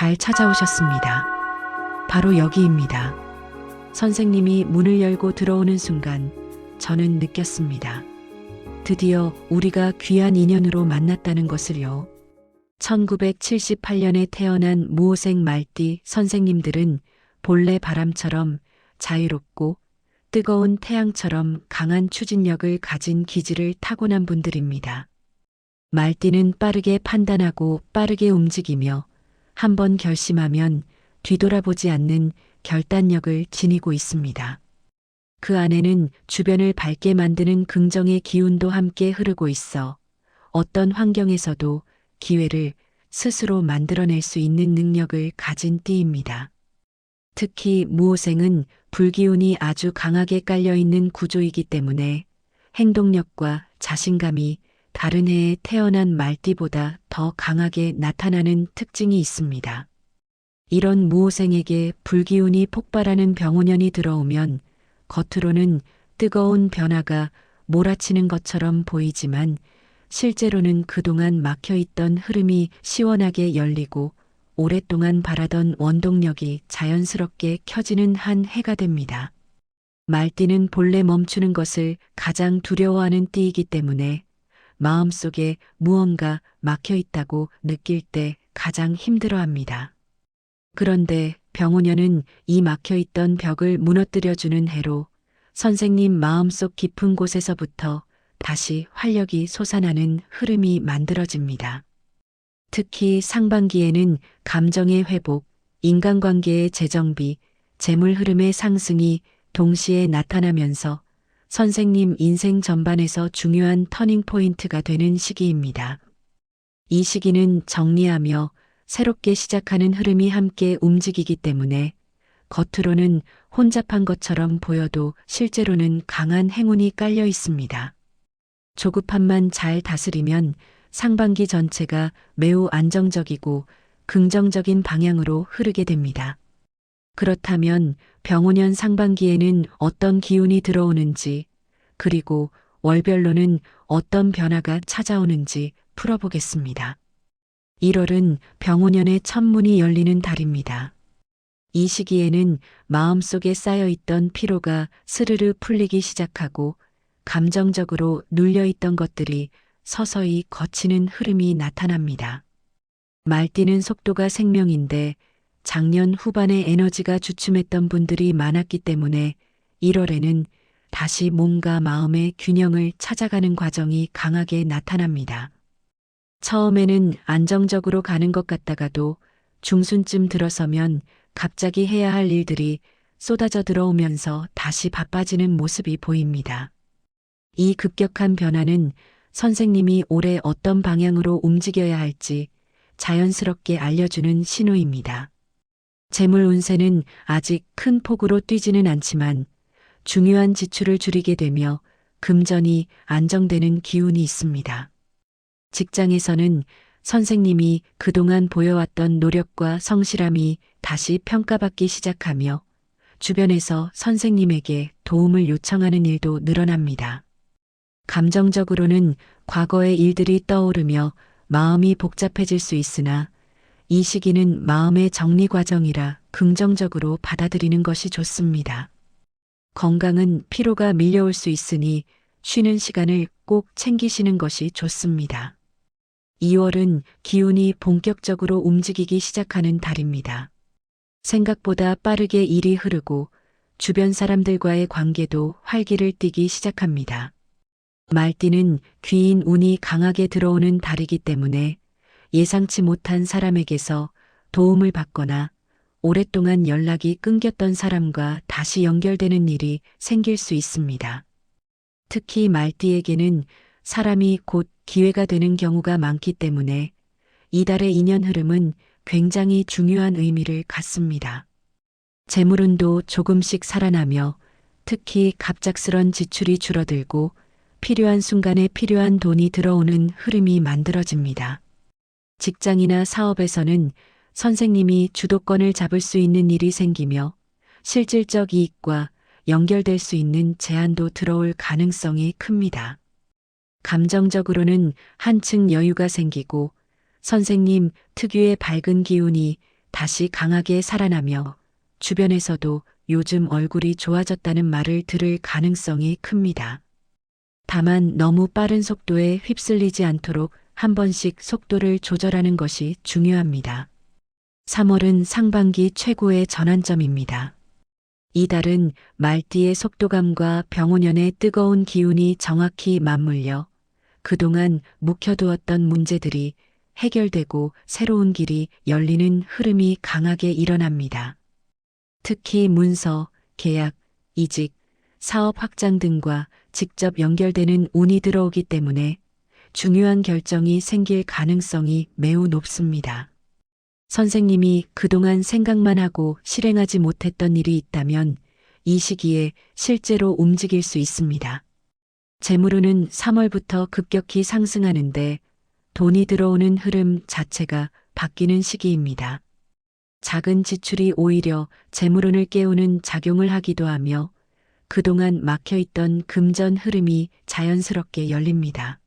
잘 찾아오셨습니다. 바로 여기입니다. 선생님이 문을 열고 들어오는 순간 저는 느꼈습니다. 드디어 우리가 귀한 인연으로 만났다는 것을요. 1978년에 태어난 무호생 말띠 선생님들은 본래 바람처럼 자유롭고 뜨거운 태양처럼 강한 추진력을 가진 기질을 타고난 분들입니다. 말띠는 빠르게 판단하고 빠르게 움직이며 한번 결심하면 뒤돌아보지 않는 결단력을 지니고 있습니다. 그 안에는 주변을 밝게 만드는 긍정의 기운도 함께 흐르고 있어 어떤 환경에서도 기회를 스스로 만들어낼 수 있는 능력을 가진 띠입니다. 특히 무호생은 불기운이 아주 강하게 깔려있는 구조이기 때문에 행동력과 자신감이 다른 해에 태어난 말띠보다 더 강하게 나타나는 특징이 있습니다. 이런 무호생에게 불기운이 폭발하는 병운년이 들어오면 겉으로는 뜨거운 변화가 몰아치는 것처럼 보이지만 실제로는 그동안 막혀있던 흐름이 시원하게 열리고 오랫동안 바라던 원동력이 자연스럽게 켜지는 한 해가 됩니다. 말띠는 본래 멈추는 것을 가장 두려워하는 띠이기 때문에 마음속에 무언가 막혀 있다고 느낄 때 가장 힘들어합니다. 그런데 병오년은 이 막혀 있던 벽을 무너뜨려주는 해로 선생님 마음속 깊은 곳에서부터 다시 활력이 솟아나는 흐름이 만들어집니다. 특히 상반기에는 감정의 회복, 인간관계의 재정비, 재물 흐름의 상승이 동시에 나타나면서 선생님 인생 전반에서 중요한 터닝포인트가 되는 시기입니다. 이 시기는 정리하며 새롭게 시작하는 흐름이 함께 움직이기 때문에 겉으로는 혼잡한 것처럼 보여도 실제로는 강한 행운이 깔려 있습니다. 조급함만 잘 다스리면 상반기 전체가 매우 안정적이고 긍정적인 방향으로 흐르게 됩니다. 그렇다면 병오년 상반기에는 어떤 기운이 들어오는지 그리고 월별로는 어떤 변화가 찾아오는지 풀어보겠습니다. 1월은 병오년의 첫 문이 열리는 달입니다. 이 시기에는 마음속에 쌓여있던 피로가 스르르 풀리기 시작하고 감정적으로 눌려있던 것들이 서서히 거치는 흐름이 나타납니다. 말띠는 속도가 생명인데 작년 후반에 에너지가 주춤했던 분들이 많았기 때문에 1월에는 다시 몸과 마음의 균형을 찾아가는 과정이 강하게 나타납니다. 처음에는 안정적으로 가는 것 같다가도 중순쯤 들어서면 갑자기 해야 할 일들이 쏟아져 들어오면서 다시 바빠지는 모습이 보입니다. 이 급격한 변화는 선생님이 올해 어떤 방향으로 움직여야 할지 자연스럽게 알려주는 신호입니다. 재물 운세는 아직 큰 폭으로 뛰지는 않지만 중요한 지출을 줄이게 되며 금전이 안정되는 기운이 있습니다. 직장에서는 선생님이 그동안 보여왔던 노력과 성실함이 다시 평가받기 시작하며 주변에서 선생님에게 도움을 요청하는 일도 늘어납니다. 감정적으로는 과거의 일들이 떠오르며 마음이 복잡해질 수 있으나 이 시기는 마음의 정리 과정이라 긍정적으로 받아들이는 것이 좋습니다. 건강은 피로가 밀려올 수 있으니 쉬는 시간을 꼭 챙기시는 것이 좋습니다. 2월은 기운이 본격적으로 움직이기 시작하는 달입니다. 생각보다 빠르게 일이 흐르고 주변 사람들과의 관계도 활기를 띠기 시작합니다. 말띠는 귀인 운이 강하게 들어오는 달이기 때문에 예상치 못한 사람에게서 도움을 받거나 오랫동안 연락이 끊겼던 사람과 다시 연결되는 일이 생길 수 있습니다. 특히 말띠에게는 사람이 곧 기회가 되는 경우가 많기 때문에 이달의 인연 흐름은 굉장히 중요한 의미를 갖습니다. 재물운도 조금씩 살아나며 특히 갑작스런 지출이 줄어들고 필요한 순간에 필요한 돈이 들어오는 흐름이 만들어집니다. 직장이나 사업에서는 선생님이 주도권을 잡을 수 있는 일이 생기며 실질적 이익과 연결될 수 있는 제안도 들어올 가능성이 큽니다. 감정적으로는 한층 여유가 생기고 선생님 특유의 밝은 기운이 다시 강하게 살아나며 주변에서도 요즘 얼굴이 좋아졌다는 말을 들을 가능성이 큽니다. 다만 너무 빠른 속도에 휩쓸리지 않도록 한 번씩 속도를 조절하는 것이 중요합니다. 3월은 상반기 최고의 전환점입니다. 이달은 말띠의 속도감과 병오년의 뜨거운 기운이 정확히 맞물려 그동안 묵혀두었던 문제들이 해결되고 새로운 길이 열리는 흐름이 강하게 일어납니다. 특히 문서, 계약, 이직, 사업 확장 등과 직접 연결되는 운이 들어오기 때문에 중요한 결정이 생길 가능성이 매우 높습니다. 선생님이 그동안 생각만 하고 실행하지 못했던 일이 있다면 이 시기에 실제로 움직일 수 있습니다. 재물운은 3월부터 급격히 상승하는데 돈이 들어오는 흐름 자체가 바뀌는 시기입니다. 작은 지출이 오히려 재물운을 깨우는 작용을 하기도 하며 그동안 막혀있던 금전 흐름이 자연스럽게 열립니다.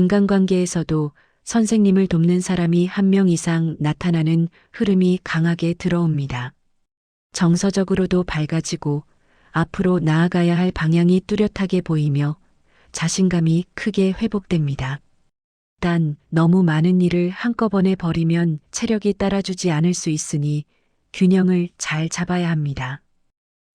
인간관계에서도 선생님을 돕는 사람이 한 명 이상 나타나는 흐름이 강하게 들어옵니다. 정서적으로도 밝아지고 앞으로 나아가야 할 방향이 뚜렷하게 보이며 자신감이 크게 회복됩니다. 단 너무 많은 일을 한꺼번에 버리면 체력이 따라주지 않을 수 있으니 균형을 잘 잡아야 합니다.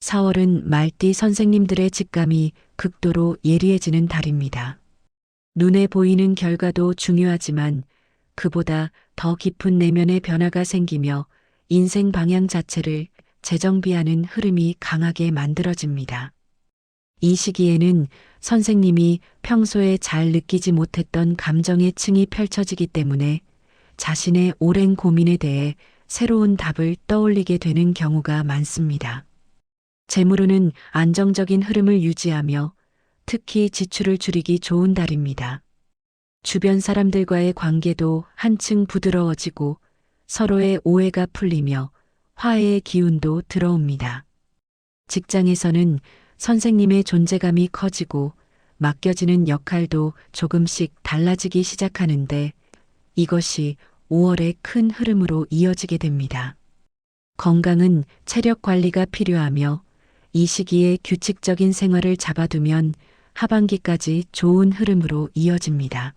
4월은 말띠 선생님들의 직감이 극도로 예리해지는 달입니다. 눈에 보이는 결과도 중요하지만 그보다 더 깊은 내면의 변화가 생기며 인생 방향 자체를 재정비하는 흐름이 강하게 만들어집니다. 이 시기에는 선생님이 평소에 잘 느끼지 못했던 감정의 층이 펼쳐지기 때문에 자신의 오랜 고민에 대해 새로운 답을 떠올리게 되는 경우가 많습니다. 재물운은 안정적인 흐름을 유지하며 특히 지출을 줄이기 좋은 달입니다. 주변 사람들과의 관계도 한층 부드러워지고 서로의 오해가 풀리며 화해의 기운도 들어옵니다. 직장에서는 선생님의 존재감이 커지고 맡겨지는 역할도 조금씩 달라지기 시작하는데 이것이 5월의 큰 흐름으로 이어지게 됩니다. 건강은 체력 관리가 필요하며 이 시기에 규칙적인 생활을 잡아두면 하반기까지 좋은 흐름으로 이어집니다.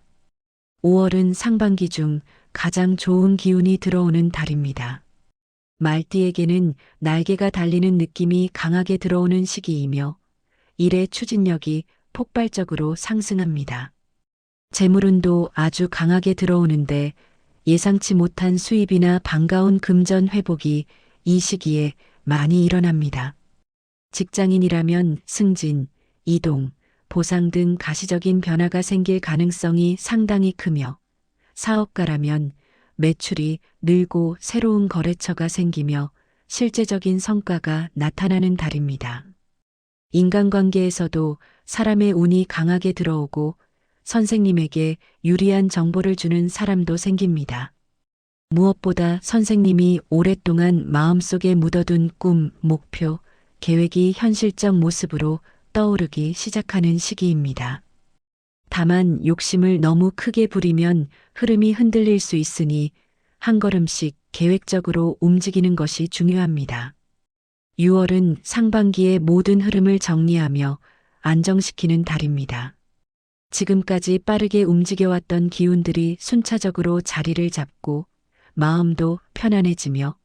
5월은 상반기 중 가장 좋은 기운이 들어오는 달입니다. 말띠에게는 날개가 달리는 느낌이 강하게 들어오는 시기이며 일의 추진력이 폭발적으로 상승합니다. 재물운도 아주 강하게 들어오는데 예상치 못한 수입이나 반가운 금전 회복이 이 시기에 많이 일어납니다. 직장인이라면 승진, 이동, 보상 등 가시적인 변화가 생길 가능성이 상당히 크며 사업가라면 매출이 늘고 새로운 거래처가 생기며 실제적인 성과가 나타나는 달입니다. 인간관계에서도 사람의 운이 강하게 들어오고 선생님에게 유리한 정보를 주는 사람도 생깁니다. 무엇보다 선생님이 오랫동안 마음속에 묻어둔 꿈, 목표, 계획이 현실적 모습으로 떠오르기 시작하는 시기입니다. 다만 욕심을 너무 크게 부리면 흐름이 흔들릴 수 있으니 한 걸음씩 계획적으로 움직이는 것이 중요합니다. 6월은 상반기의 모든 흐름을 정리하며 안정시키는 달입니다. 지금까지 빠르게 움직여왔던 기운들이 순차적으로 자리를 잡고 마음도 편안해지며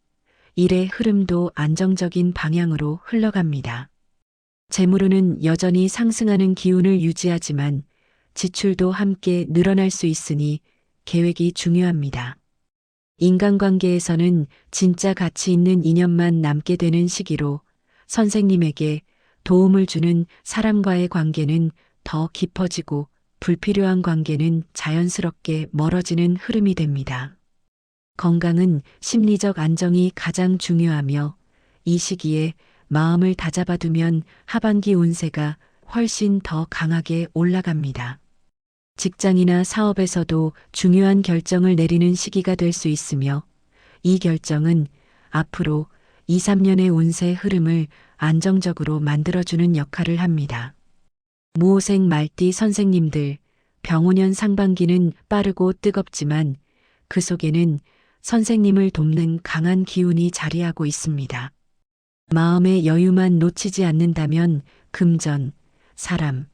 일의 흐름도 안정적인 방향으로 흘러갑니다. 재물운은 여전히 상승하는 기운을 유지하지만 지출도 함께 늘어날 수 있으니 계획이 중요합니다. 인간관계에서는 진짜 가치 있는 인연만 남게 되는 시기로 선생님에게 도움을 주는 사람과의 관계는 더 깊어지고 불필요한 관계는 자연스럽게 멀어지는 흐름이 됩니다. 건강은 심리적 안정이 가장 중요하며 이 시기에 마음을 다잡아두면 하반기 운세가 훨씬 더 강하게 올라갑니다. 직장이나 사업에서도 중요한 결정을 내리는 시기가 될 수 있으며 이 결정은 앞으로 2, 3년의 운세 흐름을 안정적으로 만들어주는 역할을 합니다. 무오생 말띠 선생님들, 병오년 상반기는 빠르고 뜨겁지만 그 속에는 선생님을 돕는 강한 기운이 자리하고 있습니다. 마음의 여유만 놓치지 않는다면 금전, 사람,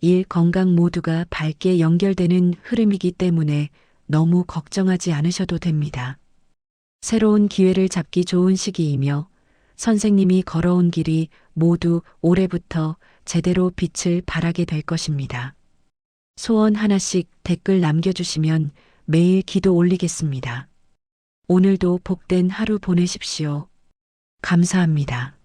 일, 건강 모두가 밝게 연결되는 흐름이기 때문에 너무 걱정하지 않으셔도 됩니다. 새로운 기회를 잡기 좋은 시기이며 선생님이 걸어온 길이 모두 올해부터 제대로 빛을 발하게 될 것입니다. 소원 하나씩 댓글 남겨주시면 매일 기도 올리겠습니다. 오늘도 복된 하루 보내십시오. 감사합니다.